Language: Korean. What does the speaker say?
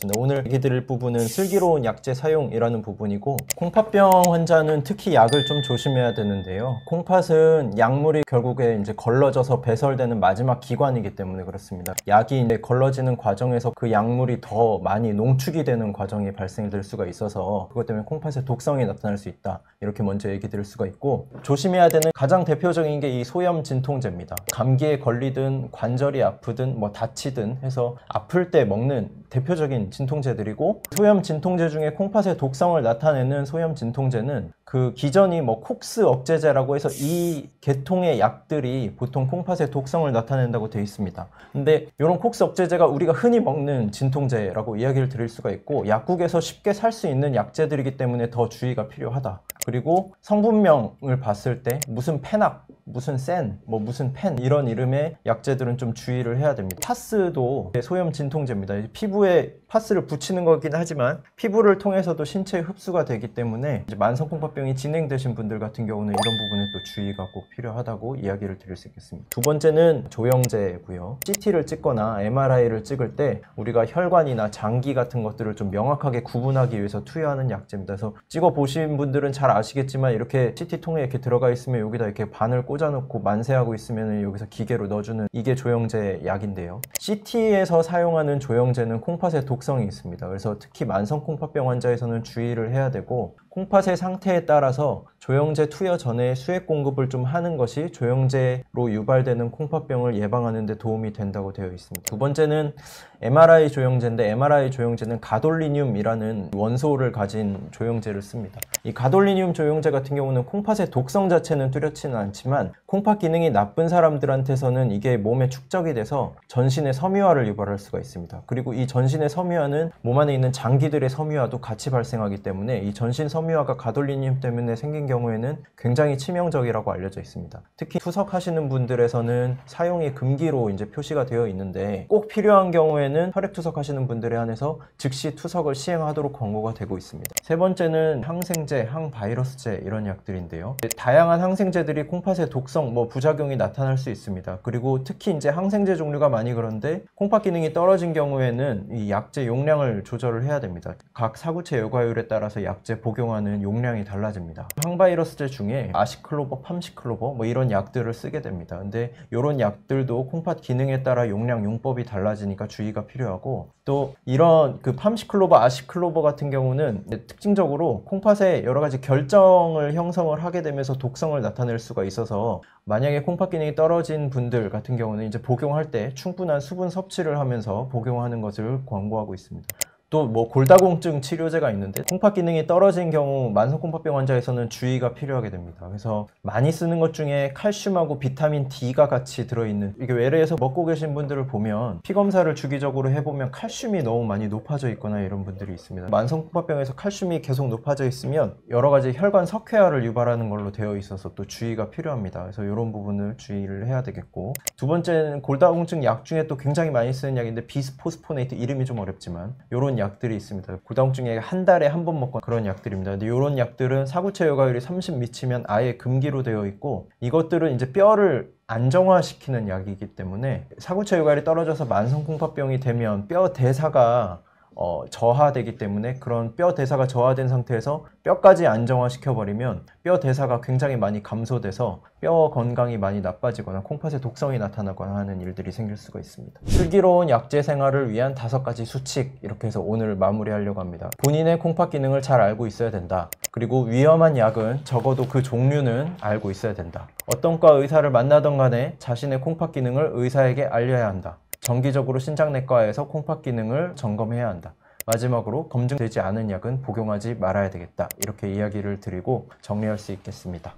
하겠습니다. 오늘 얘기 드릴 부분은 슬기로운 약제 사용이라는 부분이고, 콩팥병 환자는 특히 약을 좀 조심해야 되는데요. 콩팥은 약물이 결국에 이제 걸러져서 배설되는 마지막 기관이기 때문에 그렇습니다. 약이 이제 걸러지는 과정에서 그 약물이 더 많이 농축이 되는 과정이 발생될 수가 있어서 그것 때문에 콩팥에 독성이 나타날 수 있다, 이렇게 먼저 얘기 드릴 수가 있고, 조심해야 되는 가장 대표적인 게 이 소염 진통제입니다. 감기에 걸리든 관절이 아프든 뭐 다치든 해서 아플 때 먹는 대표적인 진통제들이고, 소염 진통제 중에 콩팥의 독성을 나타내는 소염 진통제는 그 기전이 뭐 콕스 억제제라고 해서 이 계통의 약들이 보통 콩팥의 독성을 나타낸다고 되어 있습니다. 근데 이런 콕스 억제제가 우리가 흔히 먹는 진통제라고 이야기를 드릴 수가 있고, 약국에서 쉽게 살 수 있는 약제들이기 때문에 더 주의가 필요하다. 그리고 성분명을 봤을 때 무슨 페낙, 무슨 센, 뭐 무슨 펜, 이런 이름의 약제들은 좀 주의를 해야 됩니다. 파스도 소염 진통제입니다. 피부에 파스를 붙이는 거긴 하지만 피부를 통해서도 신체에 흡수가 되기 때문에 이제 만성콩팥병이 진행되신 분들 같은 경우는 이런 부분에 또 주의가 꼭 필요하다고 이야기를 드릴 수 있겠습니다. 두 번째는 조영제고요. CT를 찍거나 MRI를 찍을 때 우리가 혈관이나 장기 같은 것들을 좀 명확하게 구분하기 위해서 투여하는 약제입니다. 그래서 찍어 보신 분들은 잘 아시겠지만 이렇게 CT통에 이렇게 들어가 있으면 여기다 이렇게 바늘 꽂아놓고 만세하고 있으면 여기서 기계로 넣어주는, 이게 조영제 약인데요. CT에서 사용하는 조영제는 콩팥에 독성이 있습니다. 그래서 특히 만성콩팥병 환자에서는 주의를 해야 되고, 콩팥의 상태에 따라서 조영제 투여 전에 수액 공급을 좀 하는 것이 조영제로 유발되는 콩팥병을 예방하는 데 도움이 된다고 되어 있습니다. 두 번째는 MRI 조영제인데, MRI 조영제는 가돌리늄이라는 원소를 가진 조영제를 씁니다. 이 가돌리늄 조영제 같은 경우는 콩팥의 독성 자체는 뚜렷지는 않지만 콩팥 기능이 나쁜 사람들한테서는 이게 몸에 축적이 돼서 전신의 섬유화를 유발할 수가 있습니다. 그리고 이 전신의 섬유화는 몸 안에 있는 장기들의 섬유화도 같이 발생하기 때문에 이 전신 섬유화가 가돌리늄 때문에 생긴 경우에는 굉장히 치명적이라고 알려져 있습니다. 특히 투석하시는 분들에서는 사용이 금기로 이제 표시가 되어 있는데, 꼭 필요한 경우에는 혈액 투석하시는 분들에 한해서 즉시 투석을 시행하도록 권고가 되고 있습니다. 세 번째는 항생제, 항바이러스제, 이런 약들인데요. 다양한 항생제들이 콩팥의 독성, 부작용이 나타날 수 있습니다. 그리고 특히 이제 항생제 종류가 많이 그런데 콩팥 기능이 떨어진 경우에는 이 약제 용량을 조절을 해야 됩니다. 각 사구체 열과율에 따라서 약제 복용하는 용량이 달라집니다. 항바이러스제 중에 아시클로버, 팜시클로버 이런 약들을 쓰게 됩니다. 근데 이런 약들도 콩팥 기능에 따라 용량, 용법이 달라지니까 주의가 필요하고, 또 이런 그 팜시클로버, 아시클로버 같은 경우는 특징적으로 콩팥에 여러 가지 결정을 형성을 하게 되면서 독성을 나타낼 수가 있어서, 만약에 콩팥 기능이 떨어진 분들 같은 경우는 이제 복용할 때 충분한 수분 섭취를 하면서 복용하는 것을 권고하고 있습니다. 또 골다공증 치료제가 있는데, 콩팥 기능이 떨어진 경우 만성콩팥병 환자에서는 주의가 필요하게 됩니다. 그래서 많이 쓰는 것 중에 칼슘하고 비타민 D가 같이 들어있는, 이게 외래에서 먹고 계신 분들을 보면 피검사를 주기적으로 해보면 칼슘이 너무 많이 높아져 있거나 이런 분들이 있습니다. 만성콩팥병에서 칼슘이 계속 높아져 있으면 여러 가지 혈관 석회화를 유발하는 걸로 되어 있어서 또 주의가 필요합니다. 그래서 이런 부분을 주의를 해야 되겠고, 두 번째는 골다공증 약 중에 또 굉장히 많이 쓰는 약인데, 비스포스포네이트, 이름이 좀 어렵지만 이런 약들이 있습니다. 골다공증에 한 달에 한 번 먹거나 그런 약들입니다. 근데 이런 약들은 사구체 열과율이 30 미치면 아예 금기로 되어 있고, 이것들은 이제 뼈를 안정화시키는 약이기 때문에 사구체 열과율이 떨어져서 만성콩팥병이 되면 뼈 대사가 저하되기 때문에, 그런 뼈 대사가 저하된 상태에서 뼈까지 안정화시켜버리면 뼈 대사가 굉장히 많이 감소돼서 뼈 건강이 많이 나빠지거나 콩팥에 독성이 나타나거나 하는 일들이 생길 수가 있습니다. 슬기로운 약제 생활을 위한 5가지 수칙, 이렇게 해서 오늘 마무리하려고 합니다. 본인의 콩팥 기능을 잘 알고 있어야 된다. 그리고 위험한 약은 적어도 그 종류는 알고 있어야 된다. 어떤 과 의사를 만나던 간에 자신의 콩팥 기능을 의사에게 알려야 한다. 정기적으로 신장내과에서 콩팥 기능을 점검해야 한다. 마지막으로 검증되지 않은 약은 복용하지 말아야 되겠다. 이렇게 이야기를 드리고 정리할 수 있겠습니다.